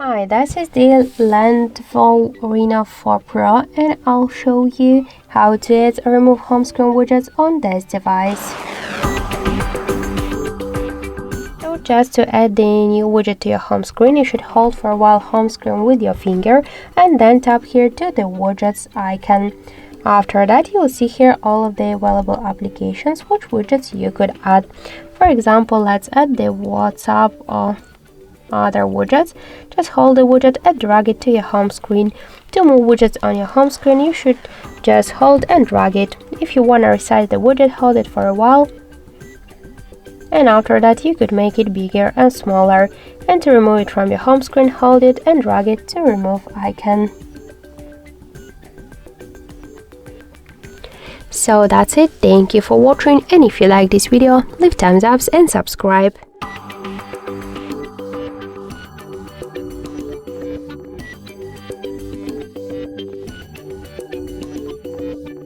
Hi, this is the LANDVO Rino4 Pro and I'll show you how to add or remove home screen widgets on this device. So just to add the new widget to your home screen, you should hold for a while home screen with your finger and then tap here to the widgets icon. After that, you'll see here all of the available applications which widgets you could add. For example, let's add the WhatsApp or other widgets. Just hold the widget and drag it to your home screen. To move widgets on your home screen, you should just hold and drag it. If you want to resize the widget, hold it for a while, and after that you could make it bigger and smaller. And to remove it from your home screen, hold it and drag it to remove icon. So that's it. Thank you for watching, and if you like this video, leave thumbs up and subscribe.